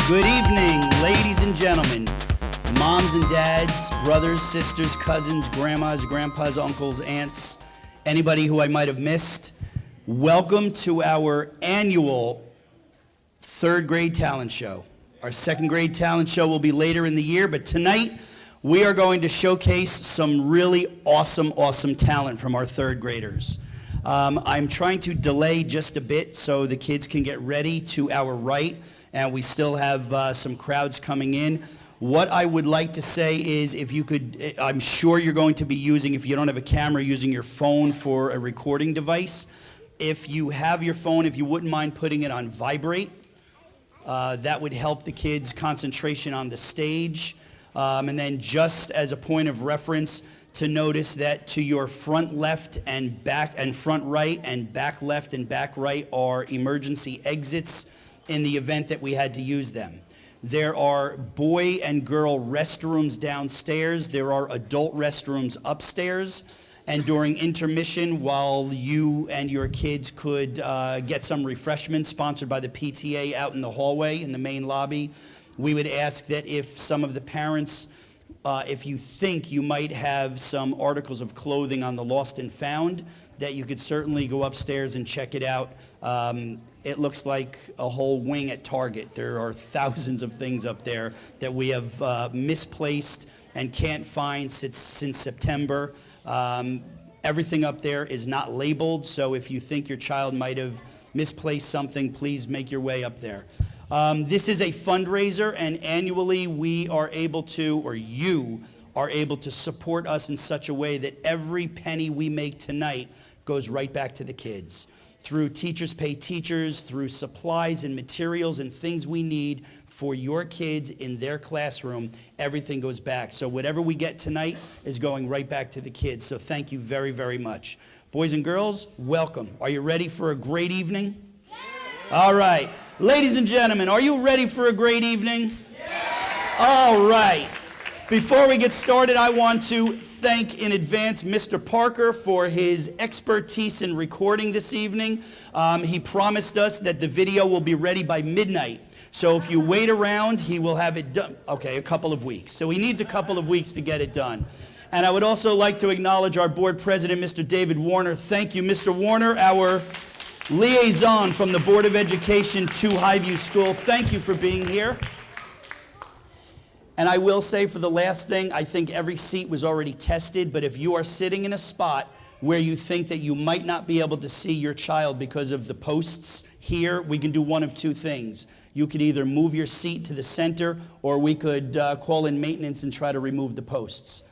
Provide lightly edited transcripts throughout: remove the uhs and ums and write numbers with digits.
Good evening, ladies and gentlemen, moms and dads, brothers, sisters, cousins, grandmas, grandpas, uncles, aunts, anybody who I might have missed. Welcome to our annual third grade talent show. Our second grade talent show will be later in the year, but tonight we are going to showcase some really awesome talent from our third graders. I'm trying to delay just a bit so the kids can get ready to our right, and we still have some crowds coming in. What I would like to say is if you could, I'm sure you're going to be using, if you don't have a camera, using your phone for a recording device. If you have your phone, if you wouldn't mind putting it on vibrate, that would help the kids' concentration on the stage. And then just as a point of reference, to notice that to your front left and back and front right and back left and back right are emergency exits in the event that we had to use them. There are boy and girl restrooms downstairs. There are adult restrooms upstairs. And during intermission, while you and your kids could get some refreshments sponsored by the PTA out in the hallway in the main lobby, we would ask that if some of the parents, if you think you might have some articles of clothing on the lost and found, that you could certainly go upstairs and check it out. It looks like a whole wing at Target. There are thousands of things up there that we have misplaced and can't find since September. Everything up there is not labeled, so if you think your child might have misplaced something, please make your way up there. This is a fundraiser, and annually we are able to, or you are able to support us in such a way that every penny we make tonight goes right back to the kids. Through Teachers Pay Teachers, through supplies and materials and things we need for your kids in their classroom, everything goes back. So whatever we get tonight is going right back to the kids. So thank you very, very much. Boys and girls, welcome. Are you ready for a great evening? Yeah. All right. Ladies and gentlemen, are you ready for a great evening? Yeah. All right. Before we get started, I want to thank in advance Mr. Parker for his expertise in recording this evening. He promised us that the video will be ready by midnight. So if you wait around, he will have it done. Okay, a couple of weeks. So he needs a couple of weeks to get it done. And I would also like to acknowledge our board president, Mr. David Warner. Thank you, Mr. Warner, our liaison from the Board of Education to Highview School. Thank you for being here. And I will say for the last thing, I think every seat was already tested, but if you are sitting in a spot where you think that you might not be able to see your child because of the posts here, we can do one of two things. You could either move your seat to the center, or we could call in maintenance and try to remove the posts.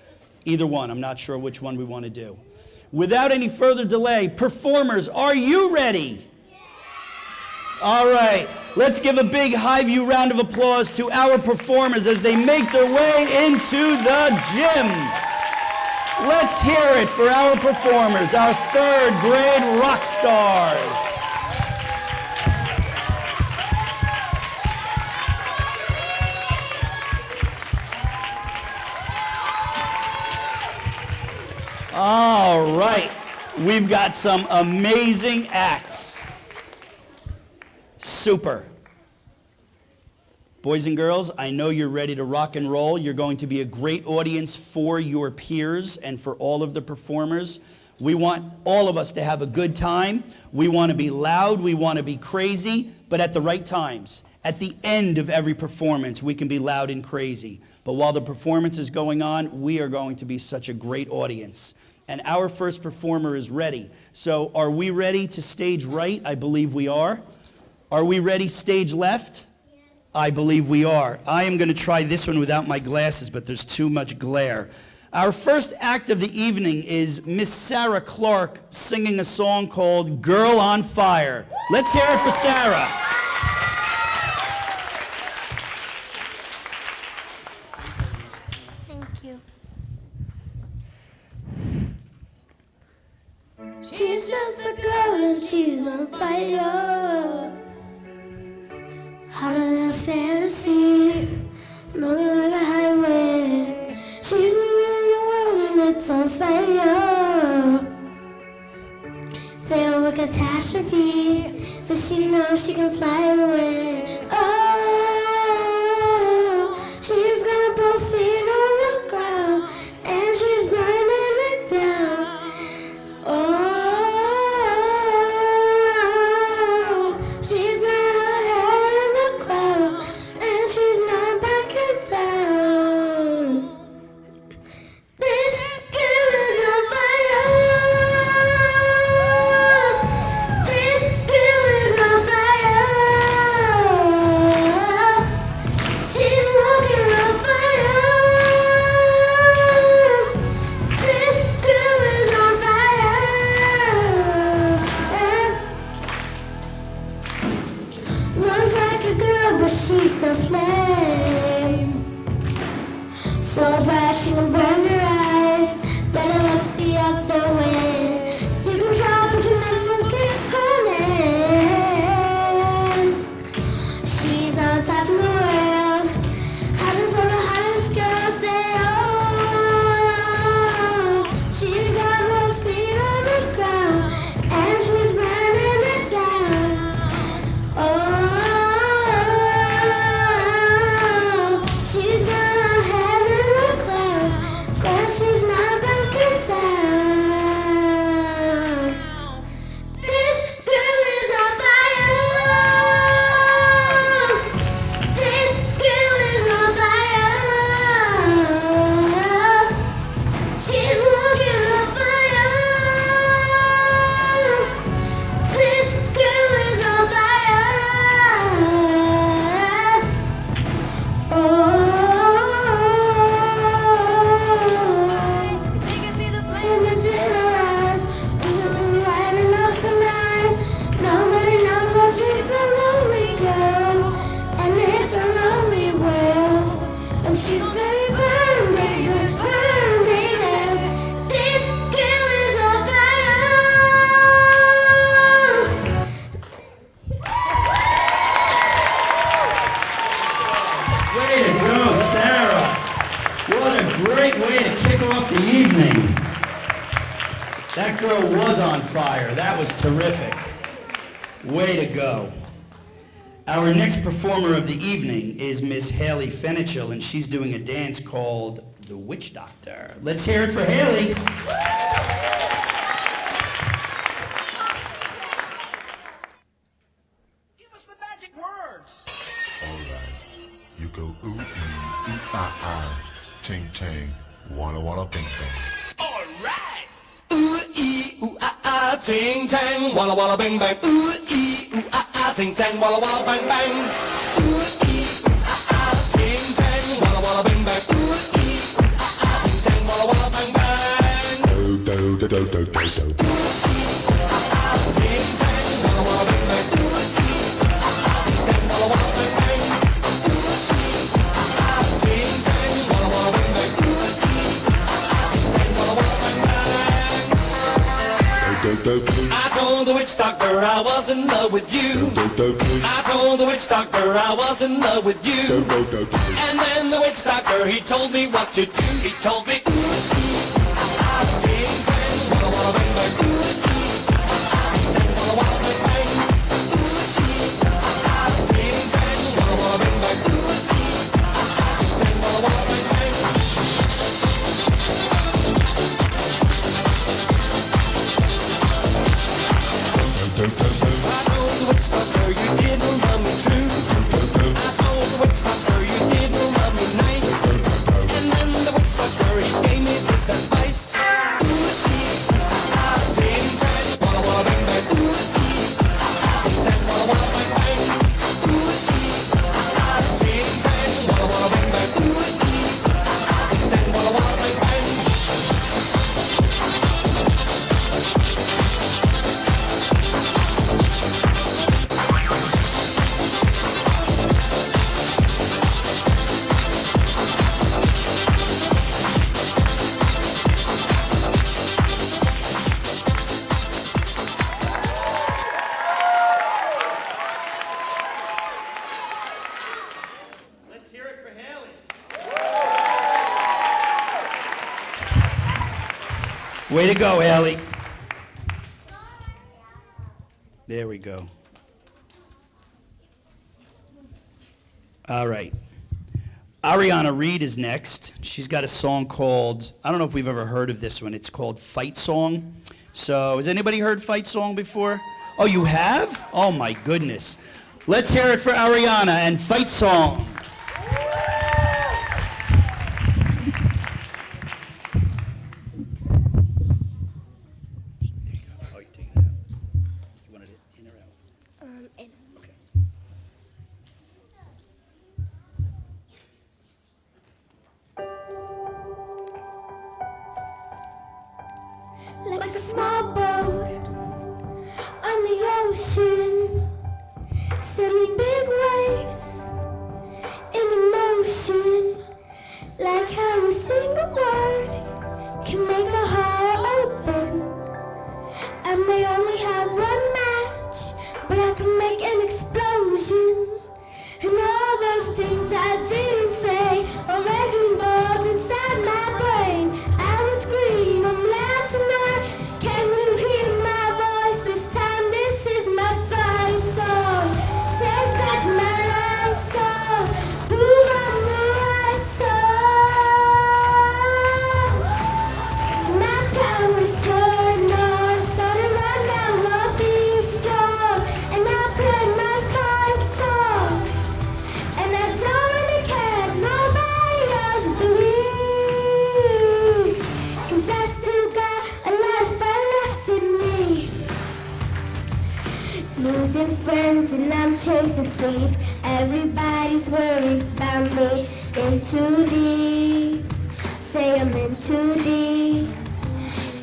Either one, I'm not sure which one we want to do. Without any further delay, performers, are you ready? All right, let's give a big Highview round of applause to our performers as they make their way into the gym. Let's hear it for our performers, our third grade rock stars. All right, we've got some amazing acts. Super. Boys and girls, I know you're ready to rock and roll. You're going to be a great audience for your peers and for all of the performers. We want all of us to have a good time. We want to be loud. We want to be crazy, but at the right times. At the end of every performance, we can be loud and crazy. But while the performance is going on, we are going to be such a great audience. And our first performer is ready. So are we ready to stage right? I believe we are. Are we ready stage left? Yes. I believe we are. I am going to try this one without my glasses, but there's too much glare. Our first act of the evening is Miss Sarah Clark singing a song called Girl on Fire. Let's hear it for Sarah. Thank you. She's just a girl and she's on fire. Hotter than a fantasy, moving like a highway. She's moving the world and it's on fire. They all a catastrophe, but she knows she can fly away. Oh, she's a flame. So bright she can burn your eyes. Better look the other way. You can try but you never get her name. She's on top of the world. Hottest of the hottest girls say oh. She's got more feet on the ground. And she's burning it down. Oh, she's gonna heaven the clouds, but she's not backing down. This girl is on fire. This girl is on fire. She's walking on fire. This girl is on fire. Oh, she can see the flame that's in her eyes. Because she's lighting up the night. Nobody knows that she's a lonely girl, and it's a lonely world. And she's very burned, baby, burned, baby. This girl is on fire. Way to go, Sarah. What a great way to kick off the evening. That girl was on fire. That was terrific. Way to go. Our next performer of the evening is Miss Haley Fenichel, and she's doing a dance called The Witch Doctor. Let's hear it for Haley. Give us the magic words. Alright, you go ooh ee, ooh ah ah, ting ting, walla bing bang. All right. Ooh ee ooh ah ah, ting tang, walla walla bang bang. Ooh ee ooh ah ah, ting tang, walla walla bang bang. Ooh ee ooh ah ah, ting tang, walla walla bang bang. Ooh ee ooh ah ah, ting tang, walla walla bang bang. Do do do do do do do. Ting tang, walla walla bang bang. Ooh ee ooh ah ah, ting tang, walla walla bang bang. Ooh ee ooh ah ah, ting tang, walla walla bang bang. Ooh ee ooh ah ah, ting tang, walla walla bang bang. Do do do I told the witch doctor I was in love with you. do do do I told the witch doctor I was in love with do you. do do do. And then the witch doctor, he told me what to do. He told me, ooh, ah, ting, tang, walla, walla, bang, bang. Ooh, ah, ting, tang, walla, walla, bang, bang. Ooh, ah, ting, tang, walla, walla, bang, bang. Ooh, ah, ting, tang, walla, walla, bang, bang. Do do do do. I told the witch doctor you didn't love me true. I told the witch doctor you didn't love me nice. And then the witch doctor, he gave me this advice. Ooh, ah, ting, tang, walla, walla, bang, bang. Ooh, ah, ting, tang, walla, walla, bang, bang. Ooh, ah, ting, tang, walla, walla, bang, bang. Ooh, ah, ting, tang, walla, walla, bang, bang. Let's hear it for Haley. Way to go, Haley. There we go. All right. Ariana Reed is next. She's got a song called, I don't know if we've ever heard of this one. It's called Fight Song. So, has anybody heard Fight Song before? Oh, you have? Oh my goodness. Let's hear it for Ariana and Fight Song. Oh, you're taking it out. You wanted it in or out? In. Okay. Like a small boat on the ocean, sailing big waves but I can make an explosion. And all those things I didn't say are wrecking balls inside my brain. I will scream, I'm loud tonight. Can you hear my voice this time? This is my fight song. Take back my life song. Prove I'm the right song. My power's turned on, so right now I'll be strong. And I'll play my fight song. And I don't really care if nobody else believes, 'cause I still got a lot of fight left in me. Losing friends and I'm chasing sleep. Everybody's worried about me. In too deep, say I'm in too deep.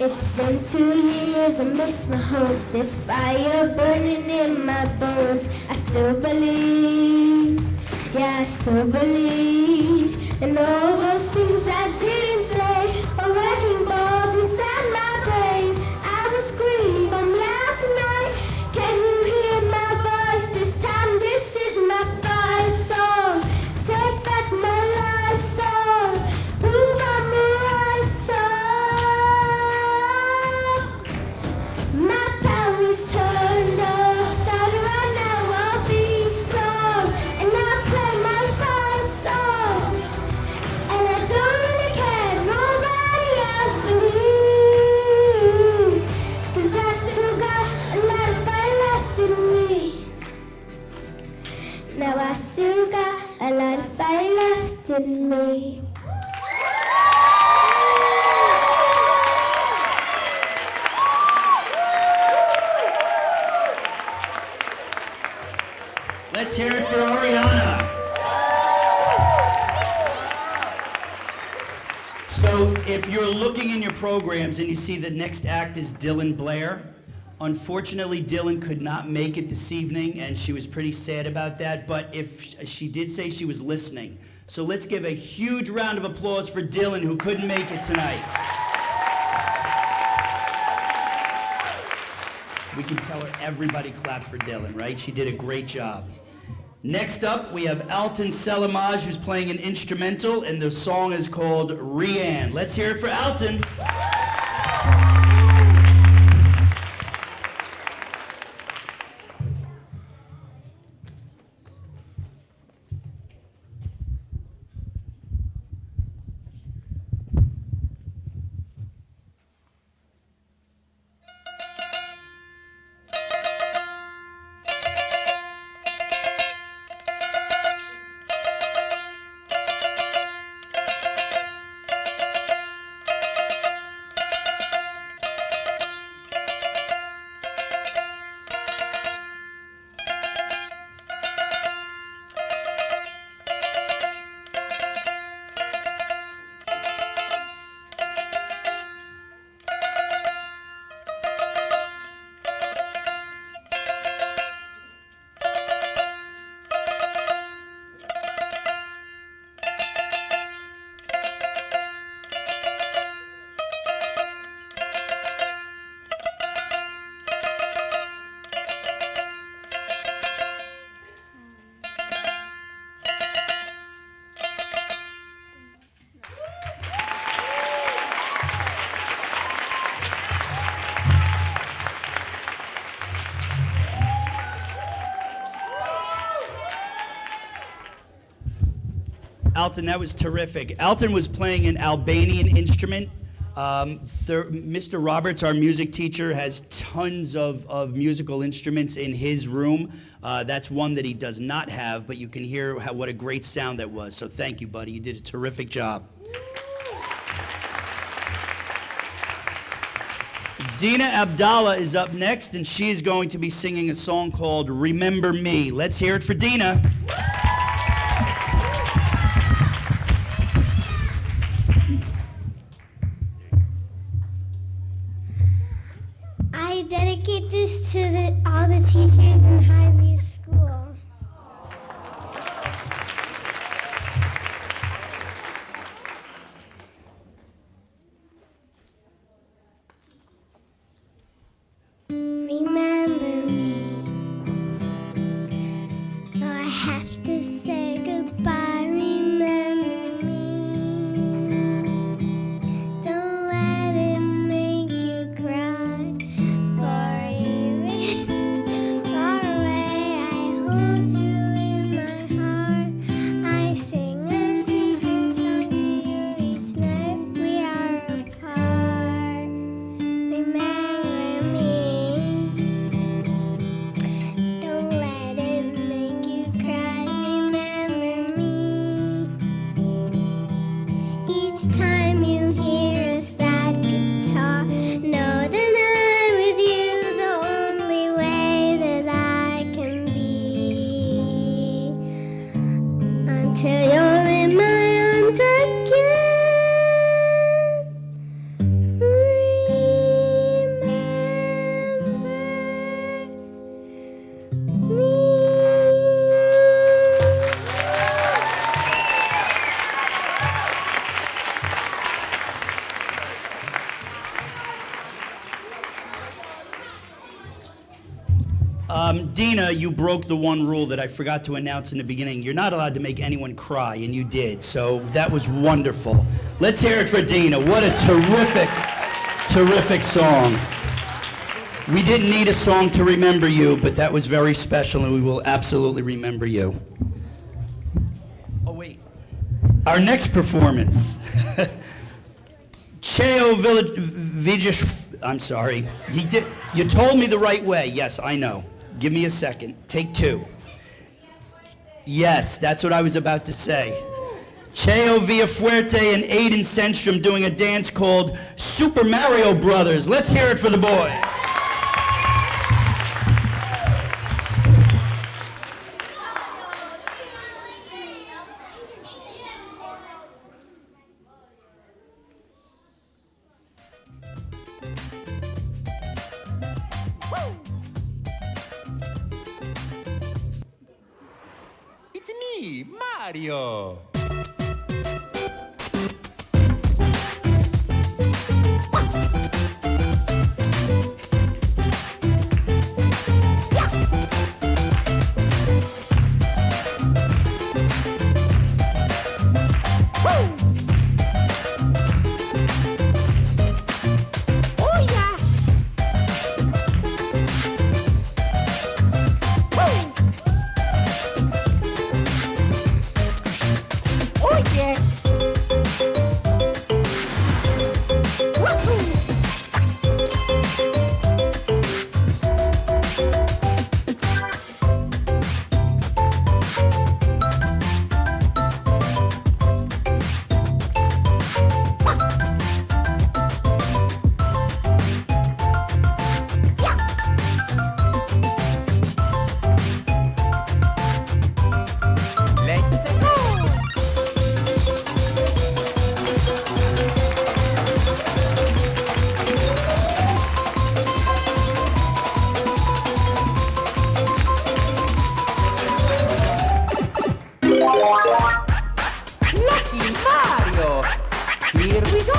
It's been 2 years, I miss my home. This fire burning in my bones. I still believe, yeah, I still believe. And all those things I didn't say are wrecking balls inside my brain. I will scream, I'm loud tonight. Can you hear my voice this time? This is my fight song. Take back my life song. Prove I'm the right song. My power's turned up, so right now I'll be strong. And I'll play my fight song. And I don't really care if nobody else believes, 'cause I still got a lot of fight left in me. Now I still got a lot of fight left in me. Let's hear it for Ariana. So if you're looking in your programs and you see the next act is Dylan Blair, unfortunately Dylan could not make it this evening and she was pretty sad about that, but if she did say she was listening. So let's give a huge round of applause for Dylan who couldn't make it tonight. We can tell her everybody clapped for Dylan, right? She did a great job. Next up, we have Alton Selamaj, who's playing an instrumental, and the song is called Rianne. Let's hear it for Alton. Alton, that was terrific. Alton was playing an Albanian instrument. Mr. Roberts, our music teacher, has tons of musical instruments in his room. That's one that he does not have, but you can hear what a great sound that was. So thank you, buddy. You did a terrific job. Dina Abdallah is up next, and she is going to be singing a song called Remember Me. Let's hear it for Dina. I dedicate this to all the teachers in Highview School. Remember me Dina, you broke the one rule that I forgot to announce in the beginning. You're not allowed to make anyone cry, and you did. So that was wonderful. Let's hear it for Dina. What a terrific, terrific song. We didn't need a song to remember you, but that was very special, and we will absolutely remember you. Oh, wait. Our next performance. Cheo Vijish. I'm sorry. You told me the right way. Yes, I know. Give me a second. Take two. Yes, that's what I was about to say. Cheo Villafuerte and Aiden Senstrom doing a dance called Super Mario Brothers. Let's hear it for the boy. It's me, Mario. Here we go!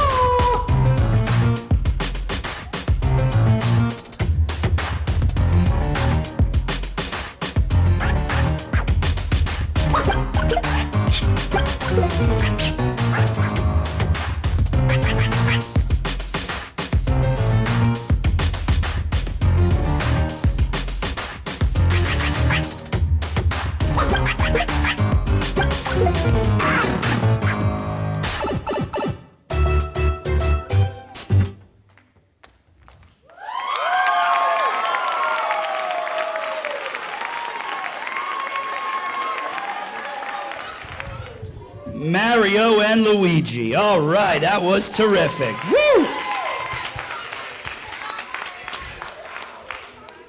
Mario and Luigi. All right, that was terrific. Woo!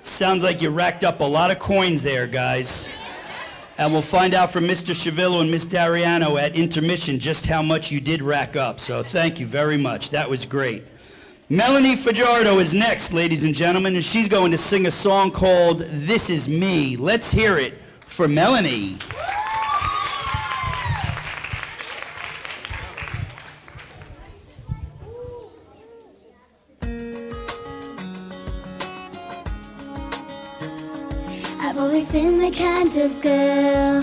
Sounds like you racked up a lot of coins there, guys. And we'll find out from Mr. Chavillo and Miss Dariano at Intermission just how much you did rack up. So thank you very much. That was great. Melanie Fajardo is next, ladies and gentlemen, and she's going to sing a song called This Is Me. Let's hear it for Melanie. I've always been the kind of girl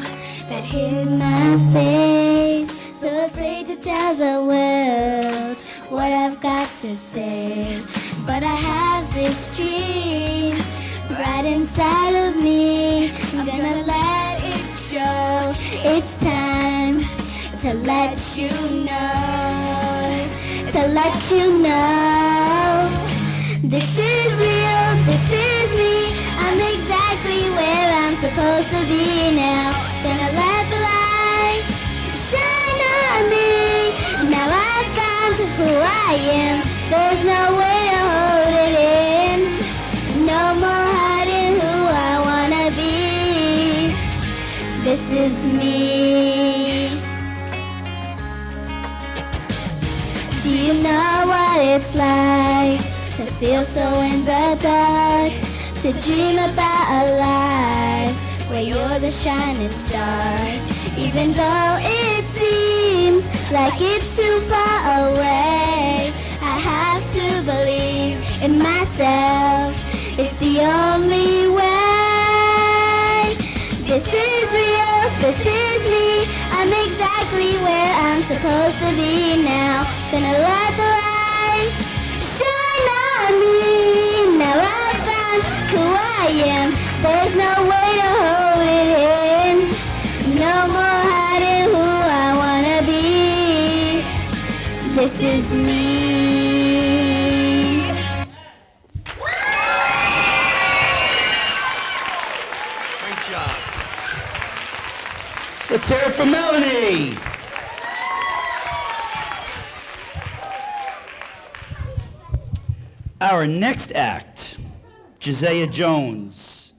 that hid my face, so afraid to tell the world what I've got to say. But I have this dream right inside of me. I'm gonna let it show. It's time to let you know, to let you know. This is real, this is me. I'm exactly where I'm supposed to be now. Gonna let the light shine on me. Now I've found just who I am. There's no way to hold it in. No more hiding who I wanna be. This is me. Do you know what it's like to feel so in the dark? To dream about a life where you're the shining star. Even though it seems like it's too far away, I have to believe in myself. It's the only way. be where I'm supposed to be now. Gonna let the light shine on me. Now I found who I am. There's no way to hold it in. No more hiding who I wanna be. This is me. Great job. Let's hear it for Melanie. Our next act, Josiah Jones,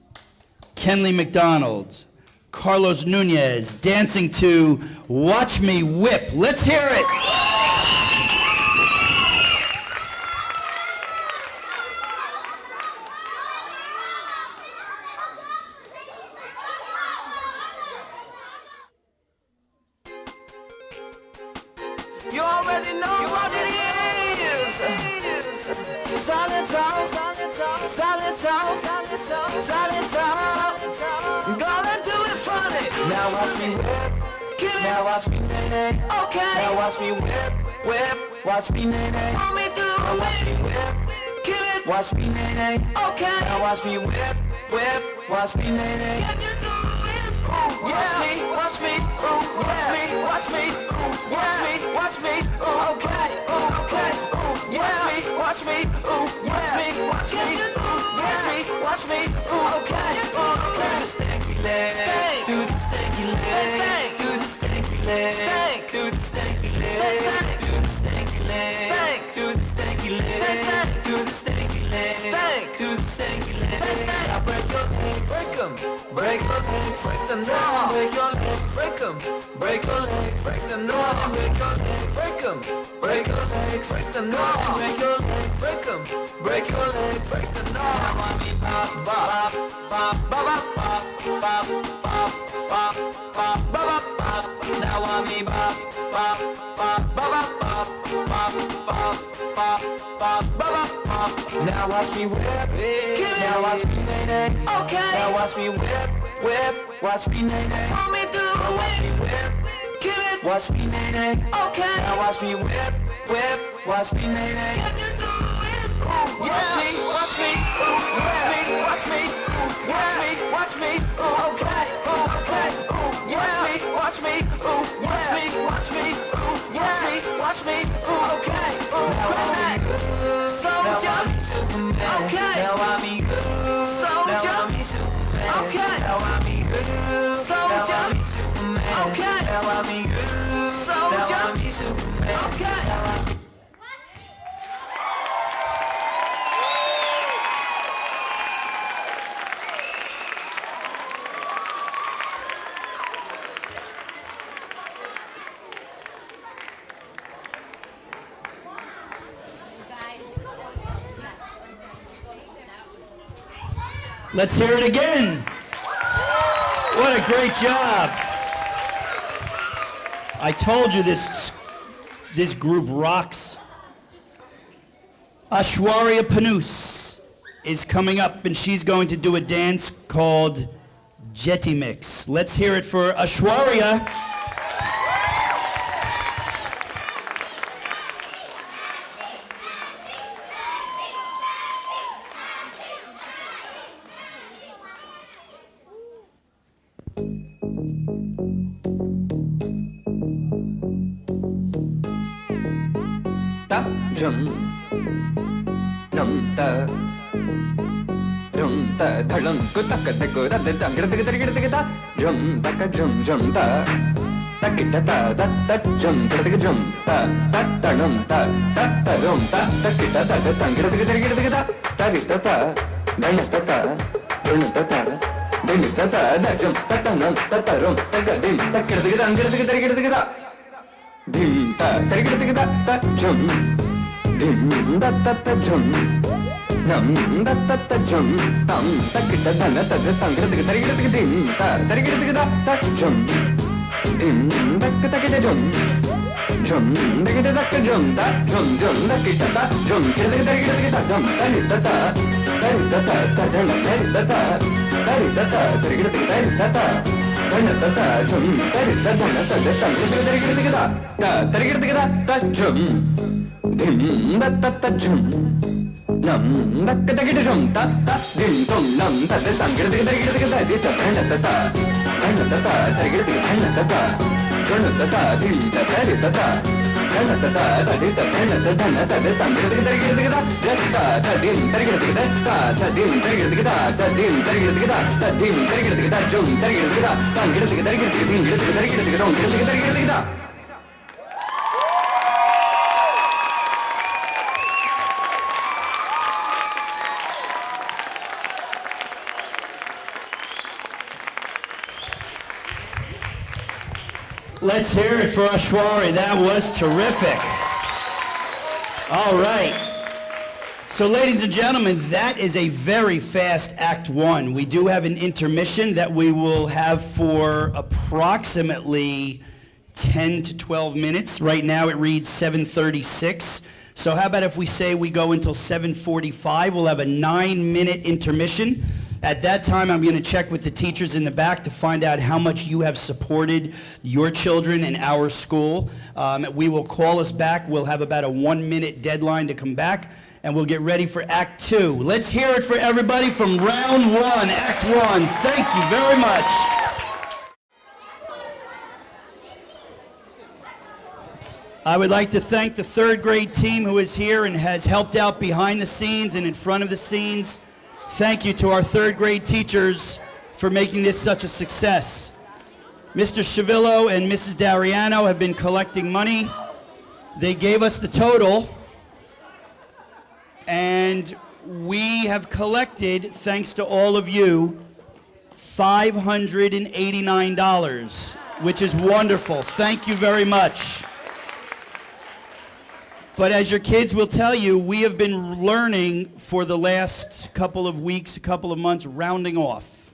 Kenley McDonald, Carlos Nunez, dancing to Watch Me Whip. Let's hear it. You already know what it is. Solid talk, solid talk, solid talk, solid talk, solid talk. Gonna do it funny. Now watch me whip, kill it. Now watch me nay. Okay. Now watch me whip, whip. Watch me nay. Want me do it. Watch me whip, kill it. Watch me nay. Okay. Now watch me whip, whip. Watch me nay. Can you do it? Watch me, watch me, watch me, watch me, watch me, watch me, okay, okay, watch me, watch me, watch me, watch me, watch me, okay, okay. Do the stanky leg, do the stanky leg, do the stanky leg, do the stanky leg, do the stanky leg, do the stanky leg, do the stanky leg, do the stanky leg. Now break your legs, break 'em, break your legs, break the norm, break your legs, break 'em, break your legs, break the norm, break your legs, break 'em, break your legs, break the norm, break your legs, break 'em, break your legs, break the norm. I mean bop bop bop bop bop bop bop bop bop bop bop. Now I mean bop bop bop bop bop bop bop bop bop bop bop. Now watch me whip, now watch me nay nay. Okay. Now watch me whip, whip. Watch me nay nay. Want me do it? Watch me whip, kill it. Watch me nay nay. Okay. Now watch me whip, whip. Watch me nay nay. Can you do it? Watch me, watch me, watch me, watch me, watch me, watch me. Okay, okay. Watch me, watch me, watch me, watch me, watch me, watch me. Okay, okay. Soldier, okay. Now I'm good. Soldier, okay. Now I'm good. Soldier, okay. Now I'm good. Soldier, okay. Let's hear it again. What a great job. I told you this group rocks. Ashwarya Panus is coming up and she's going to do a dance called Jetty Mix. Let's hear it for Ashwarya. Ta drum num ta drum ta dhalam ku tak ta ku da da dang da da da da drum ta ka drum drum ta ta ki ta ta da ta drum da da drum ta ta ta num ta ta ta drum ta ta ki ta ta da dang da da da ta ri ta ta dang ta ta drum ta ta ding ta ta da drum ta ta num ta ta rum ta ga dim ta ki da dang da da dim ta tarigida ta ta jum dim da ta ta jum nam da ta ta jum tam ta kita da na ta ta tangra da tarigida dim ta tarigida ta ta jum dim da ta kita jum jum da kita da jum da jum jum da kita ta jum kita da tarigida ta jum ta ni ta ta ta ta ta ta ta na ta ta ta ta ta tarigida ta ta Let's hear it for Ashwari. That was terrific. All right. So, ladies and gentlemen, that is a very fast Act 1. We do have an intermission that we will have for approximately 10 to 12 minutes. Right now it reads 7:36. So how about if we say we go until 7:45? We'll have a 9-minute intermission. At that time, I'm going to check with the teachers in the back to find out how much you have supported your children in our school. We will call us back. We'll have about a 1-minute deadline to come back, and we'll get ready for Act 2. Let's hear it for everybody from Round 1, Act 1. Thank you very much. I would like to thank the third grade team who is here and has helped out behind the scenes and in front of the scenes. Thank you to our third grade teachers for making this such a success. Mr. Chavillo and Mrs. Dariano have been collecting money. They gave us the total, and we have collected, thanks to all of you, $589, which is wonderful. Thank you very much. But as your kids will tell you, we have been learning for the last couple of weeks, a couple of months, rounding off.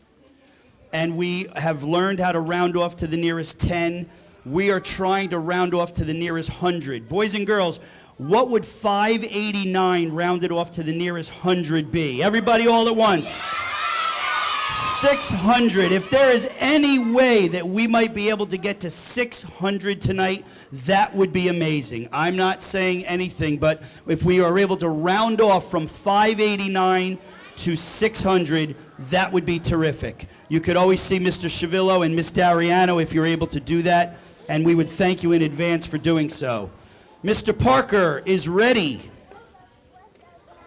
And we have learned how to round off to the nearest 10. We are trying to round off to the nearest 100. Boys and girls, what would 589 rounded off to the nearest 100 be? Everybody all at once. 600. If there is any way that we might be able to get to 600 tonight, that would be amazing. I'm not saying anything, but if we are able to round off from 589 to 600, that would be terrific. You could always see Mr. Chavillo and Miss Dariano if you're able to do that, and we would thank you in advance for doing so. Mr. Parker is ready.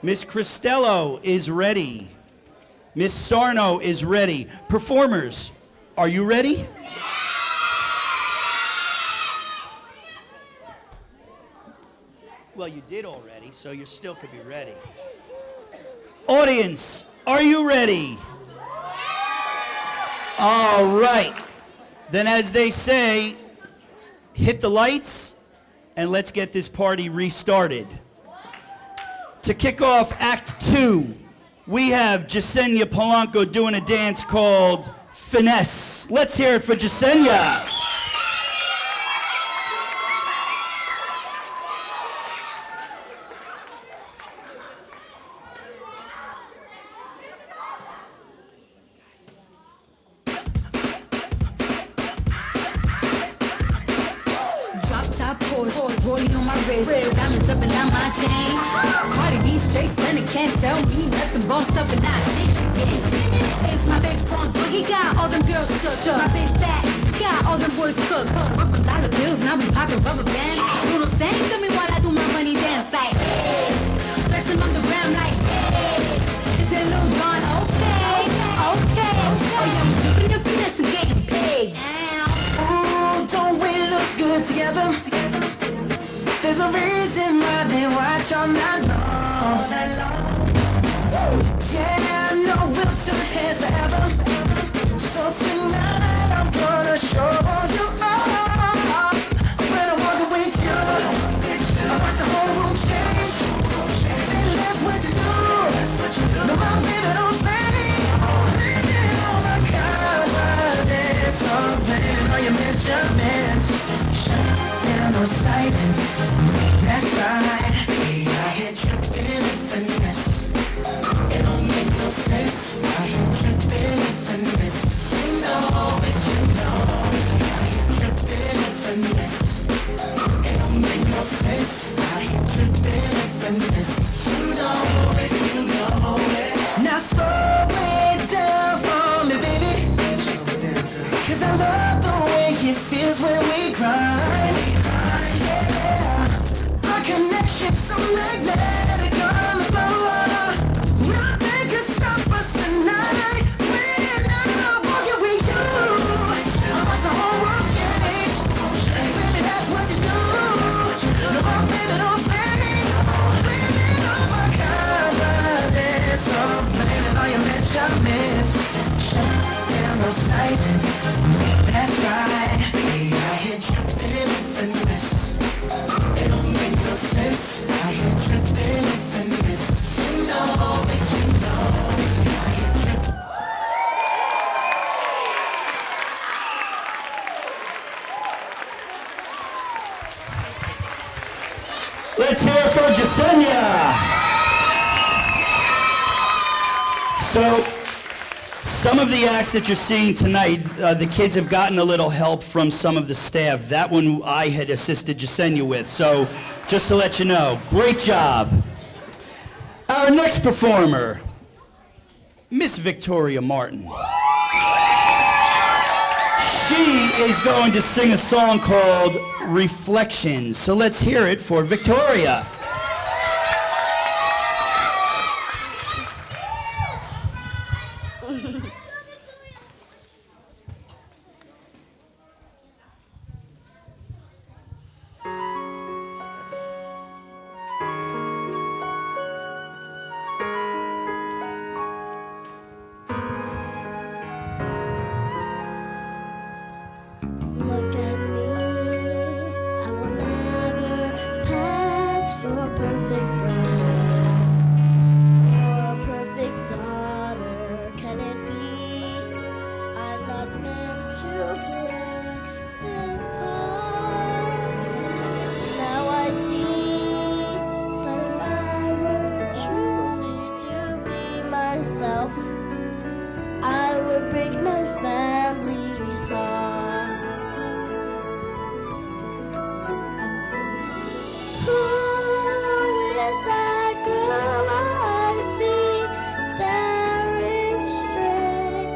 Miss Cristello is ready. Miss Sarno is ready. Performers, are you ready? Well, you did already, so you still could be ready. Audience, are you ready? All right. Then as they say, hit the lights and let's get this party restarted. To kick off Act 2, we have Jasenia Polanco doing a dance called Finesse. Let's hear it for Jasenia. Drop top Porsche, rolling on my wrist, diamonds up and down my chain. Cardi B straight stunning, can't tell me nothing. Bossed up and I shake again. It's my big prawns boogie, got all them girls shook. My big fat, got all them boys cooked. We're from dollar bills, now we popping rubber bands. You know what I'm saying? Tell me while I do my money dance like, hey. Flexing on the ground like, hey. It's that little John, okay, okay. Oh yeah, we dripping the peanuts and getting paid. Ooh, don't we look good together? There's a reason why they watch all night long. Yeah, I know we'll turn heads forever. So tonight I'm gonna show you all. When I walk away with you, I watch the whole room change. Say that's what you do. No, my baby don't play. Oh my God, it's all playing on your measurements. Down on sight, that's right. Hey, I hit tripping with finesse. It don't make no sense. I hit tripping with finesse. You know it, you know. I love the way it feels when we grind. Yeah. Our connection's so magnetic on the floor. Nothing can stop us tonight. We're not walking with you. Watch the whole world change. Baby, that's what you do. No more living on fame. Living on my confidence. Oh, blaming all your measurements. No sight, that's right. Hey, I hear dripping in this. It don't make no sense. I hear dripping in this. You know that you know. I hear dripping. Let's hear it for Jasenia. So, some of the acts that you're seeing tonight, the kids have gotten a little help from some of the staff. That one I had assisted Jasenia with. So, just to let you know, great job. Our next performer, Miss Victoria Martin. She is going to sing a song called Reflections. So let's hear it for Victoria. Look at me, I will never pass for a perfect bride or a perfect daughter. Can it be? I'm not meant to play this part. Now I see that if I were truly to be myself, I would break my family's heart. Who is that girl I see staring straight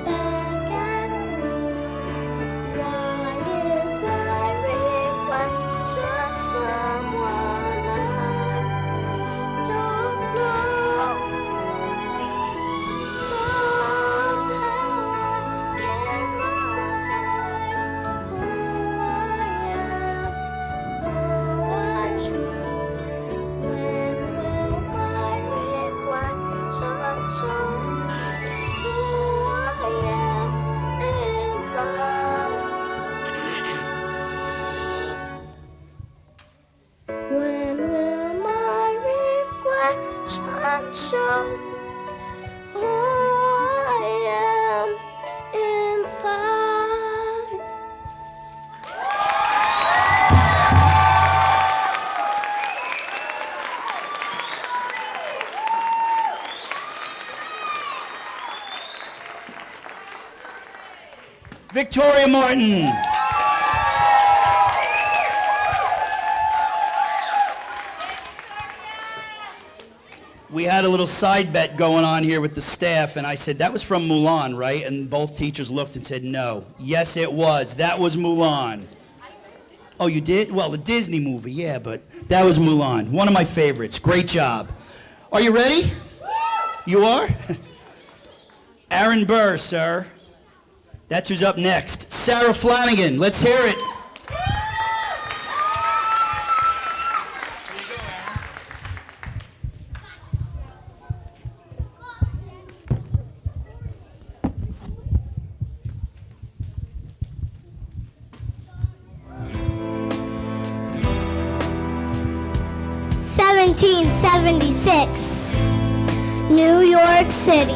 back at me? Why is my reflection someone I don't know? Somehow I cannot hide who I am, though I choose. When will my reflection show who I am inside? When will my reflection show who I am inside? Victoria Martin. We had a little side bet going on here with the staff, and I said, that was from Mulan, right? And both teachers looked and said, no. Yes, it was. That was Mulan. Oh, you did? Well, the Disney movie, yeah, but that was Mulan. One of my favorites. Great job. Are you ready? You are? Aaron Burr, sir. That's who's up next. Sarah Flanagan. Let's hear it. $17.76, New York City.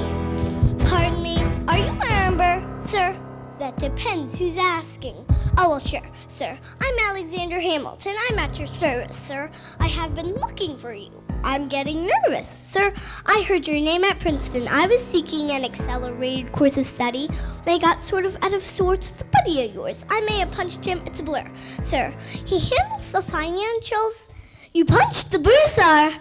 Pardon me, are you Amber, sir? That depends who's asking. Oh, well, sure, sir. I'm Alexander Hamilton. I'm at your service, sir. I have been looking for you. I'm getting nervous, sir. I heard your name at Princeton. I was seeking an accelerated course of study when I got sort of out of sorts with a buddy of yours. I may have punched him. It's a blur. Sir, he handles the financials. You punched the bursar.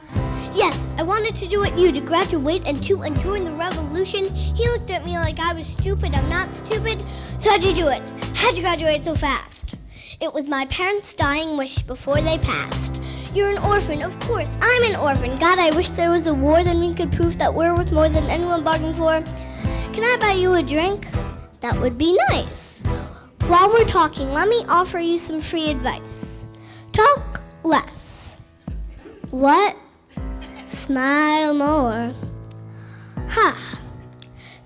Yes, I wanted to do what you, to graduate and join the revolution. He looked at me like I was stupid. I'm not stupid. So how'd you do it? How'd you graduate so fast? It was my parents' dying wish before they passed. You're an orphan, of course. I'm an orphan. God, I wish there was a war, then we could prove that we're worth more than anyone bargained for. Can I buy you a drink? That would be nice. While we're talking, let me offer you some free advice. Talk less. What? Smile more. Ha!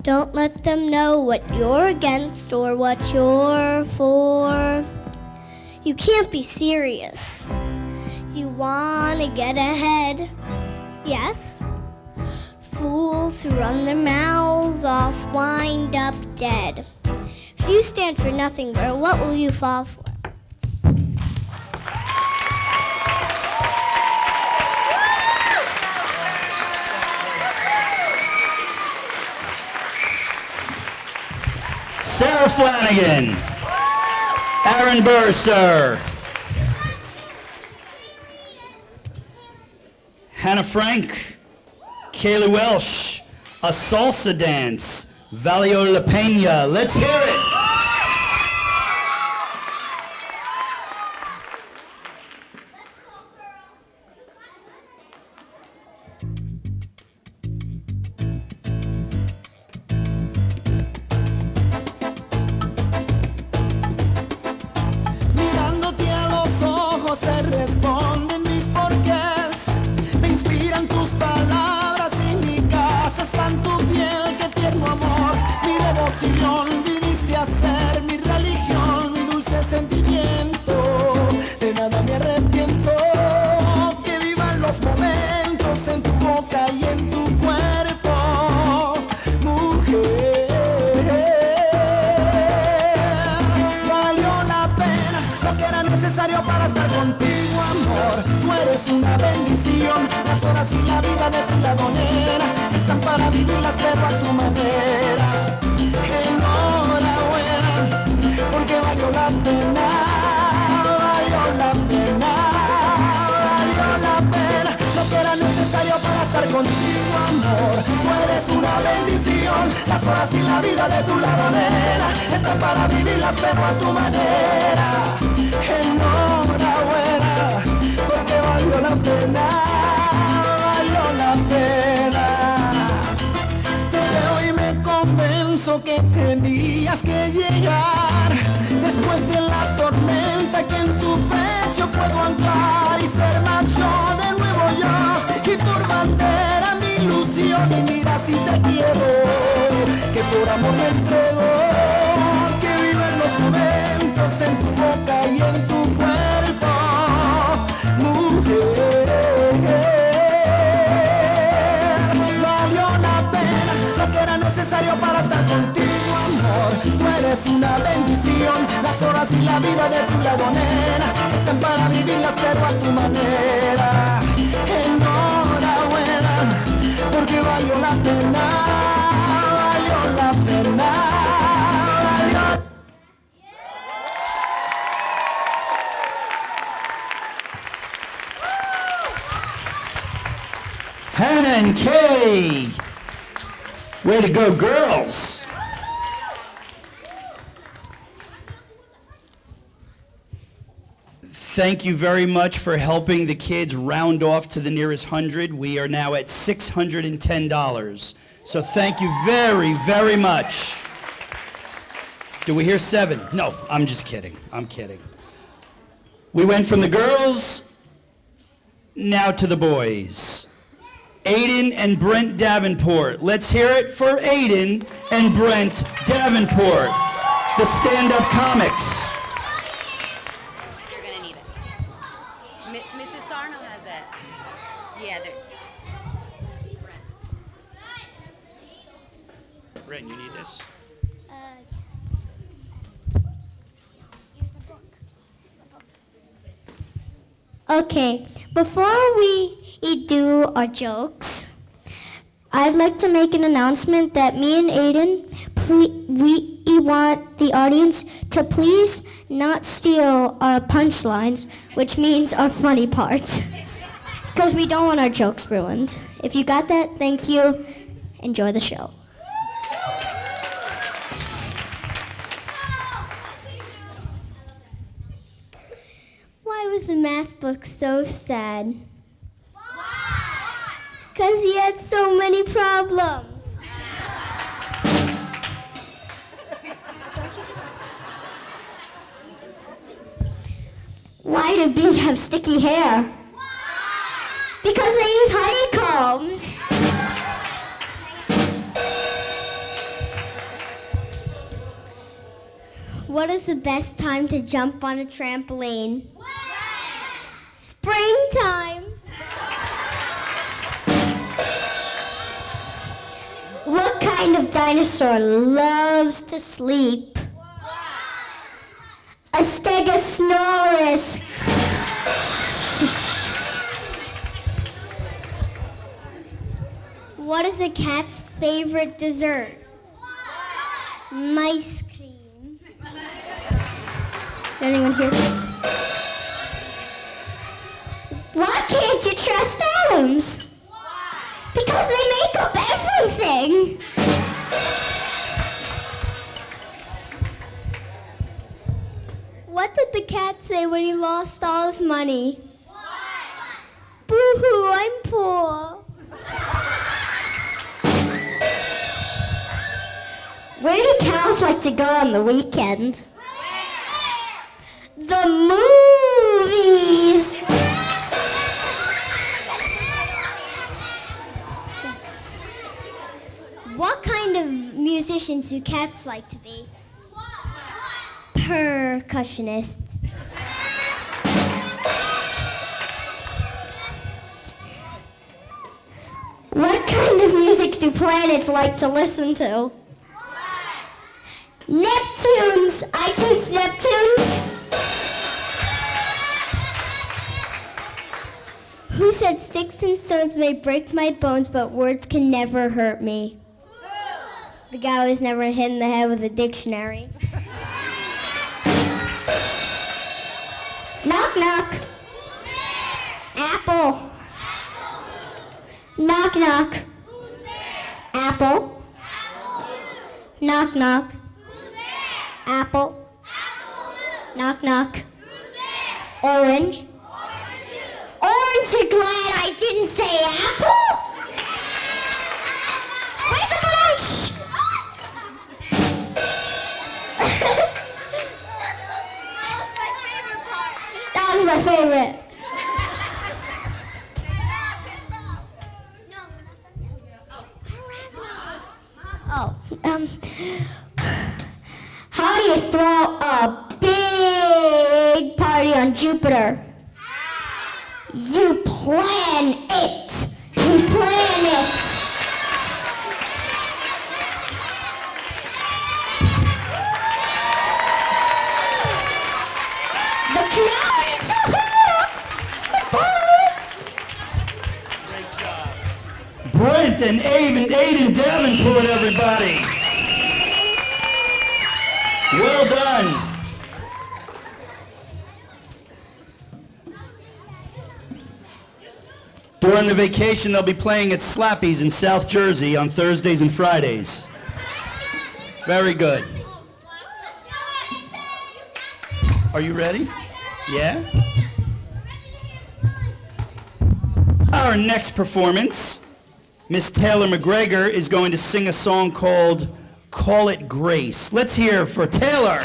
Don't let them know what you're against or what you're for. You can't be serious. You want to get ahead. Yes? Fools who run their mouths off wind up dead. If you stand for nothing, bro, what will you fall for? Sarah Flanagan, Aaron Burser, Hannah Frank, Kaylee Welsh, a salsa dance, Valio La Peña. Let's hear it. Mirándote a los ojos se responden mis porqués. Me inspiran tus palabras y mi casa está en tu piel. Qué tierno amor, mi devoción. Viniste a ser mi religión, mi dulce sentimiento. De nada me arrepiento. Que vivan los momentos en tu boca y en tu cuerpo, mujer. Valió la pena lo que era necesario para estar contigo, amor. Tú eres una bendición. Las horas y la vida de tu ladonera están para vivirlas, pero a tu manera. Enhorabuena, porque valió la pena. Valió la pena. Valió la pena lo que era necesario para estar contigo, amor. Tú eres una bendición. Las horas y la vida de tu ladonera están para vivirlas, pero a tu manera. Enhorabuena, porque valió la pena. Valió la pena. Te veo y me convenzo que tenías que llegar. Después de la tormenta que en tu pecho puedo anclar y ser más yo, de nuevo yo. Y por bandera mi ilusión, y mira si te quiero, que por amor me entrego. Que viven los momentos en tu boca y en tu cuerpo, mujer. Valió la pena lo que era necesario para estar contigo, amor. Tú eres una bendición. Las horas y la vida de tu ladonera están para vivirlas, pero a tu manera. Enhorabuena, porque valió la pena. Valió la pena. Valió. Hannah and Kay. Way to go, girls. Thank you very much for helping the kids round off to the nearest 100. We are now at $610. So thank you very, very much. Do we hear 7? No, I'm just kidding. I'm kidding. We went from the girls now to the boys. Aiden and Brent Davenport. Let's hear it for Aiden and Brent Davenport, the stand-up comics. You're gonna need it. Mrs. Sarno has it. Yeah, there. Brent, you need this? Okay, before we do our jokes, I'd like to make an announcement that me and Aiden, we want the audience to please not steal our punchlines, which means our funny part. Because we don't want our jokes ruined. If you got that, thank you. Enjoy the show. Why was the math book so sad? Why? Because he had so many problems. Why do bees have sticky hair? Why? Because they use honeycombs. What is the best time to jump on a trampoline? Springtime. What kind of dinosaur loves to sleep? A stegosaurus. What is a cat's favorite dessert? Mice cream. Anyone here? Why can't you trust atoms? Because they make up everything. What did the cat say when he lost all his money? Boo-hoo, I'm poor. Where do cows like to go on the weekend? The movies. What kind of musicians do cats like to be? Percussionists. What kind of music do planets like to listen to? Neptunes! iTunes Neptunes! Who said sticks and stones may break my bones, but words can never hurt me? The guy who's never hit in the head with a dictionary. Knock, knock. Apple. Knock, knock. Apple. Knock, knock. Apple. Knock, knock. Orange. Orange, you're glad I didn't say apple? Where's the bunch? That was my favorite. How do you throw a big party on Jupiter? You plan it. You plan it. The clouds are Great job. Brent and Aiden Davenport, everybody. Well done. During the vacation, they'll be playing at Slappy's in South Jersey on Thursdays and Fridays. Very good. Are you ready? Yeah? Our next performance, Miss Taylor McGregor is going to sing a song called Call It Grace. Let's hear for Taylor.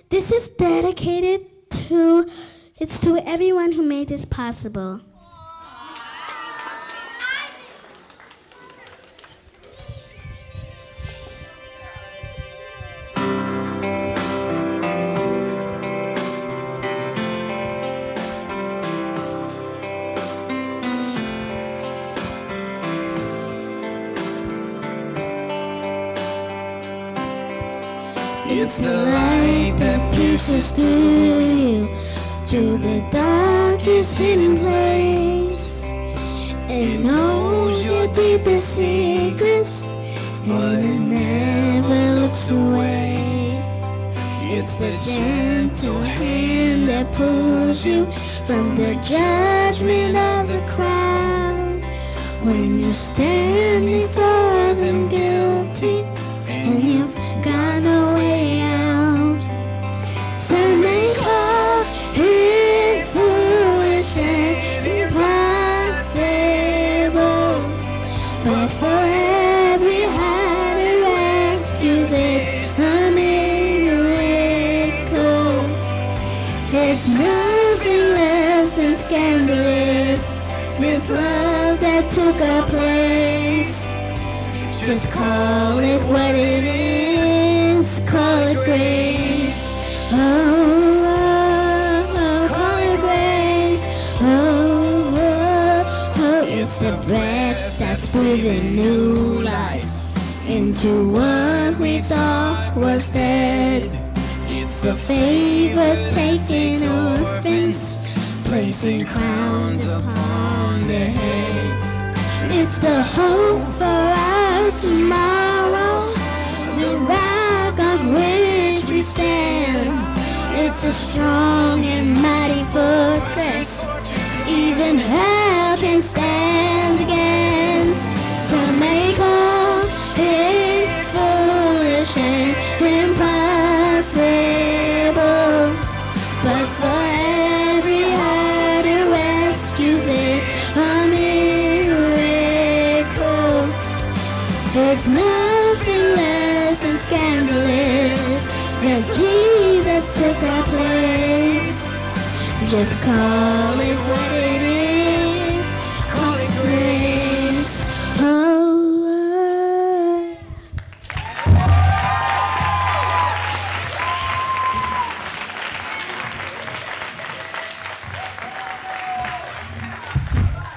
This is dedicated to everyone who made this possible. It's the light that pierces through you to the darkest hidden place. It knows your deepest secrets, and it never looks away. the gentle hand that pulls you from the judgment of the crowd. When you stand before them guilty and you've got no way out. Some may call it foolish and impossible, but for every heart it rescues, it's a miracle. It's nothing less than scandalous, this love that took our place. Just call it what it is, call it grace. Oh, oh, oh, call it grace. Oh, oh, oh, it's the breath that's breathing new life into what we thought was dead. It's the favor taking orphans, placing crowns upon their heads. It's the hope for our tomorrow, the rock on which we stand. It's a strong and mighty fortress, even hell can stand against. Some may call it foolish and impossible, but for every heart it rescues, it a miracle. It's nothing less than scandalous that Jesus took our place. Just call it what it is, call it grace. Oh,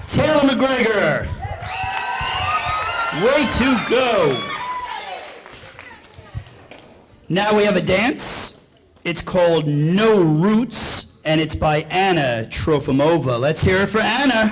Taylor McGregor. Way to go. Now we have a dance. It's called No Roots, and it's by Anna Trofimova. Let's hear it for Anna.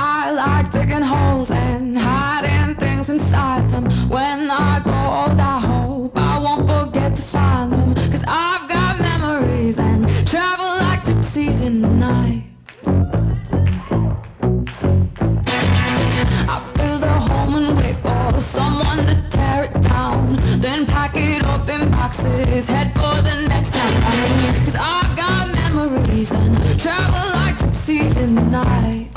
I like digging holes and hiding things inside them. When I grow old, I hope I won't forget to find them. 'Cause I've got memories and travel like gypsies in the night. I build a home and wait for someone to tear it down, then pack it up in boxes, head for the next town. 'Cause I've got memories and travel like gypsies in the night.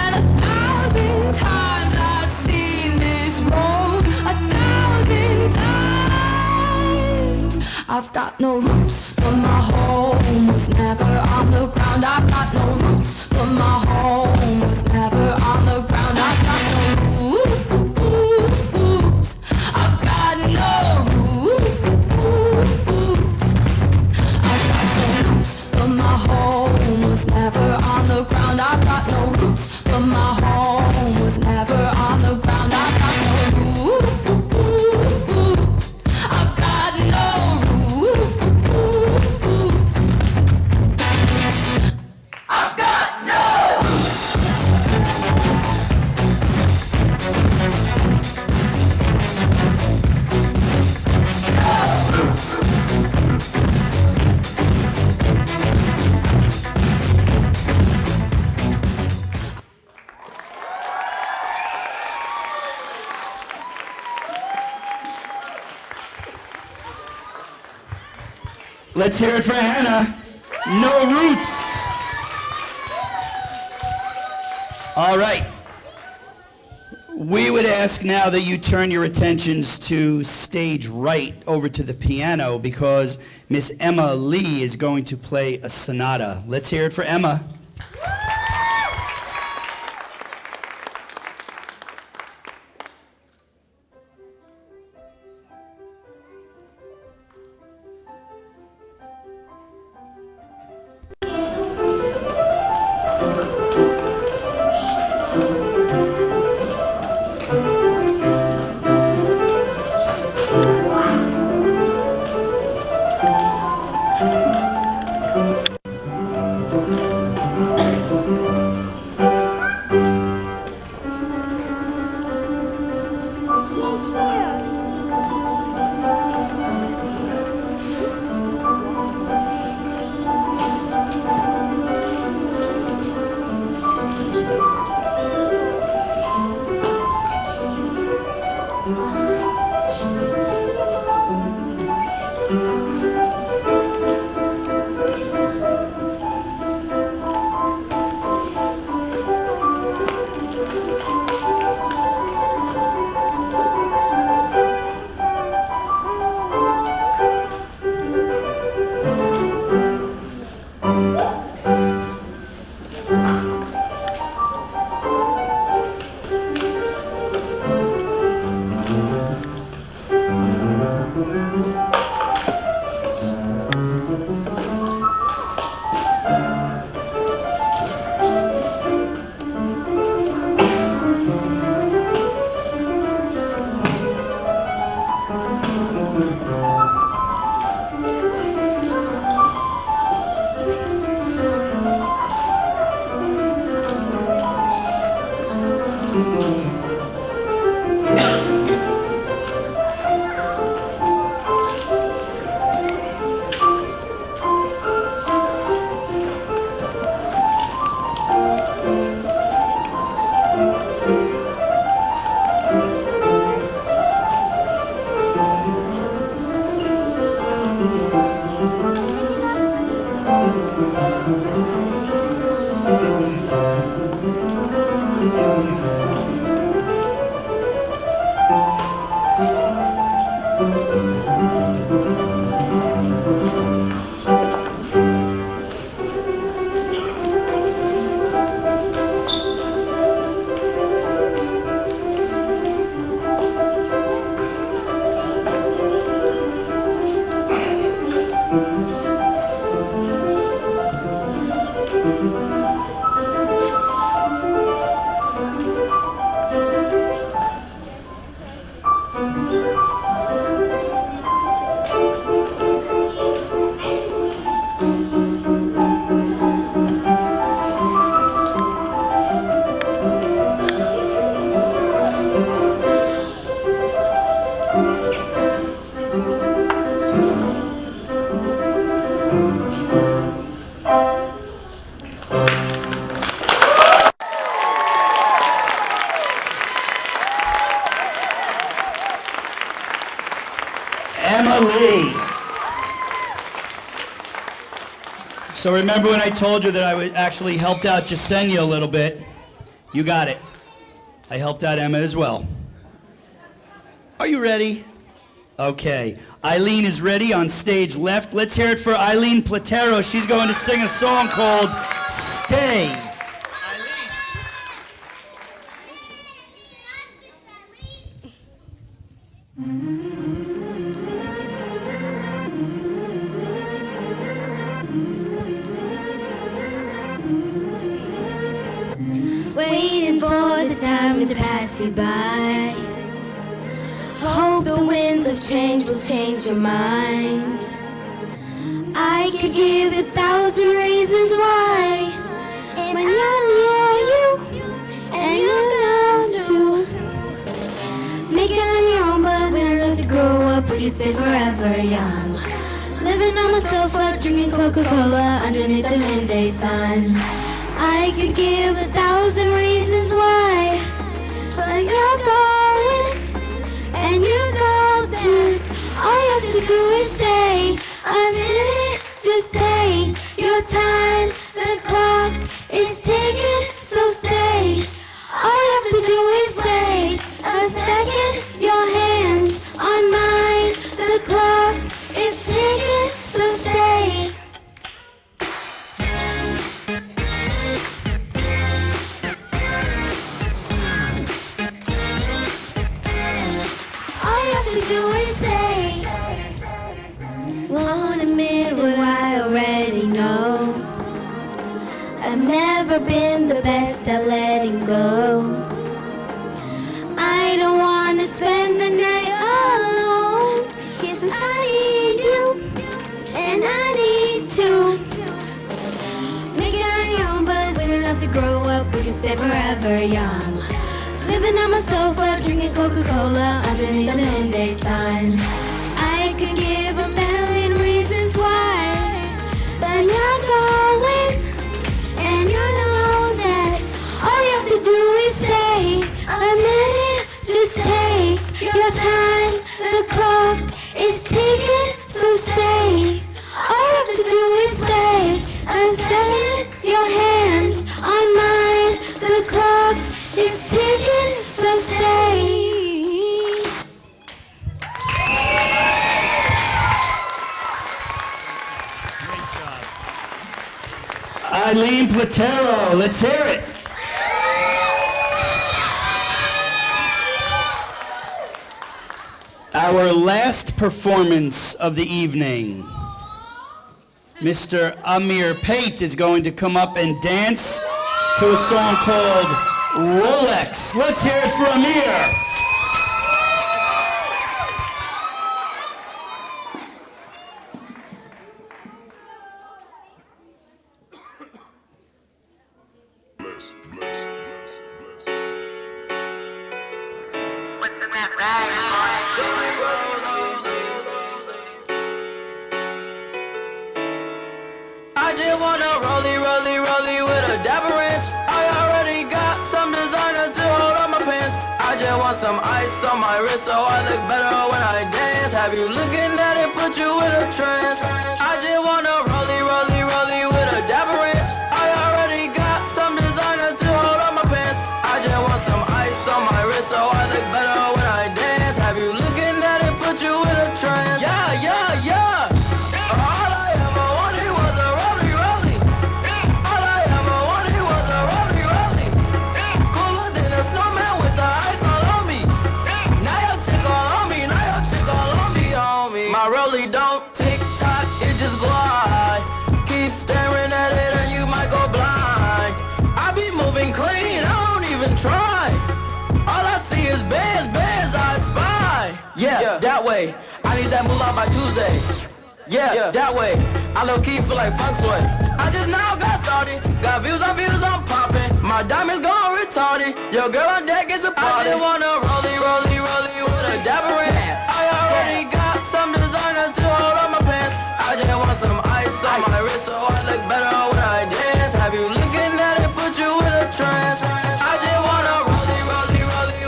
And 1,000 times I've seen this road, 1,000 times. I've got no roots, but my home was never on the ground. I've got no roots, but my home was never on the ground. I've got no roots. I've got no roots. I've got no roots, but my home was never on the ground. I've got no roots, but my home was never on the ground. I've got no roots. I've got no roots. I've got no roots. Let's hear it for Hannah. No Roots. All right. We would ask now that you turn your attentions to stage right over to the piano because Miss Emma Lee is going to play a sonata. Let's hear it for Emma. Emily. So remember when I told you that I actually helped out Jasenia a little bit? You got it. I helped out Emma as well. Are you ready? Okay. Eileen is ready on stage left. Let's hear it for Eileen Platero. She's going to sing a song called Stay. Waiting for the time to pass you by. Hope the winds of change will change your mind. I could give 1,000 reasons why. When you're near you, and you're down to make it on your own, but we don't have to grow up, we can stay forever young. Living on my sofa, drinking Coca-Cola underneath the midday sun. I could give 1,000 reasons why, but you're going, and you're golden. All you have to do is stay a minute, just take your time. The clock is ticking, so stay. All you have to do is wait a second. Your hands on mine. The clock is ticking, so stay. All you have to do is say, won't admit what I already know. I've never been the best at letting go. I don't wanna spend the night alone, 'cause I need you, and I need to make it on your own, but we don't have to grow up, we can stay forever young. Living on my sofa, drinking Coca-Cola underneath the midday sun. I could give 1,000,000 reasons why, but you're going, and you know that all you have to do is stay a minute, just take your time. The clock is ticking, so stay. All you have to do is wait a second. Your hands on mine. The clock is ticking, so stay. Eileen Platero, let's hear it. Our last performance of the evening. Mr. Amir Pate is going to come up and dance to a song called Rolex. Let's hear it for Amir. I just wanna rollie with a dapper ranch. I already got some designer to hold on my pants. I just want some ice on my wrist so I look better when I dance. Have you looking at it, put you in a trance. I just wanna rollie with a dapper ranch. I already got some designer to hold on my pants. I just want some ice on my wrist so I look better when I dance. Have you looking at it, put you in a trance. Yeah. All I ever wanted was a rollie. All I ever wanted was a rollie. Cooler than a snowman with the ice all on me. Now your chick all on me, on me. My rollie don't tick tock, it just just glide. Keep staring at it and you might go blind. I be moving clean, I don't even try. All I see is bears, bears I spy. Yeah, that way. I need that moolah by Tuesday. Yeah, that way. I low key feel like funk sweat. I just now got started. Got views, I'm popping. My diamonds gone retarded. Your girl on deck is a party. I just wanna rollie with a dapper ranch. I already got some designer to hold on my pants. I just want some ice on my wrist so I look better when I dance. Have you looking at it, put you in a trance. I just wanna rollie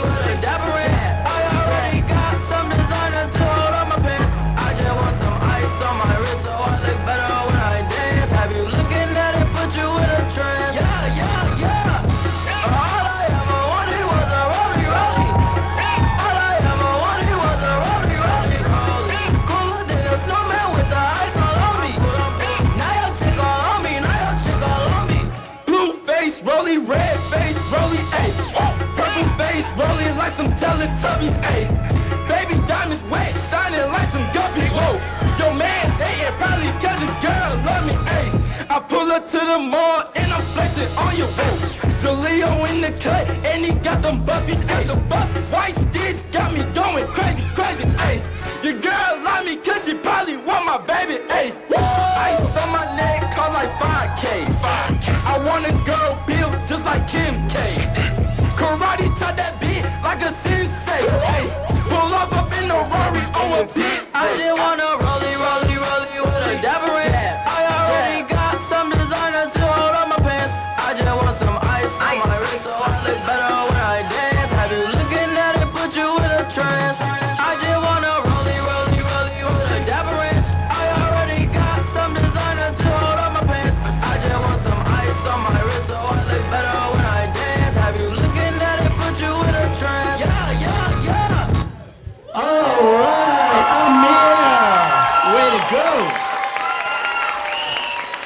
with a dapper ranch. I already got some designer to hold on my pants. I just want some ice on my wrist so I look better when I dance. Have you looking at it, put you in a trance. Yeah. All I ever wanted was a rollie. All I ever wanted was a rollie. Cooler than a snowman with the ice all on me. Now your chick all on me. Blue face rollie, red face rollie, ayy. Purple face rolling like some Teletubbies, ayy. Baby diamonds wet, shining like some guppies. Whoa, your man's hating probably cause his girl love me, ayy. I pull up to the mall and I'm flexing on your road. Jaleo in the cut and he got them buffies, ayy. The white sticks got me going crazy, ayy. Your girl love me cause she probably want my baby, ayy. Ice on my neck cost like 5K. I want a girl built just like Kim K. Karate chop that beat like a sensei, ayy. Pull up in the Rari on a beat. I just wanna rollie with a dapper ranch. I already got some designer to hold on my pants. I just want some ice on my wrist so I look better when I dance. Have you looking at it, put you in a trance. I just wanna rollie with a dapper ranch. I already got some designer to hold on my pants. I just want some ice on my wrist so I look better when I dance. Have you looking at it, put you in a trance. Yeah. All right, Amira, way to go.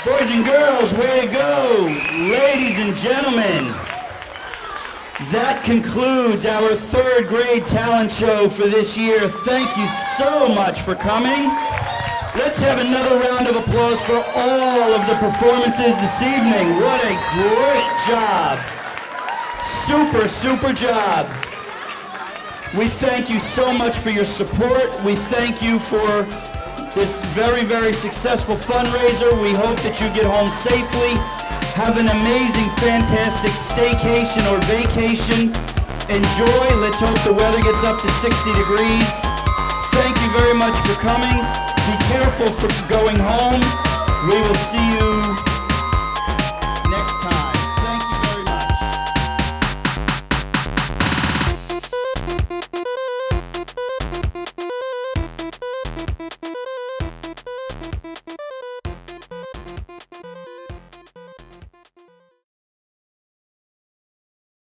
Boys and girls, way to go. Ladies and gentlemen, that concludes our third grade talent show for this year. Thank you so much for coming. Let's have another round of applause for all of the performances this evening. What a great job. Super job. We thank you so much for your support. We thank you for this very successful fundraiser. We hope that you get home safely. Have an amazing, fantastic staycation or vacation. Enjoy. Let's hope the weather gets up to 60 degrees. Thank you very much for coming. Be careful for going home. We will see you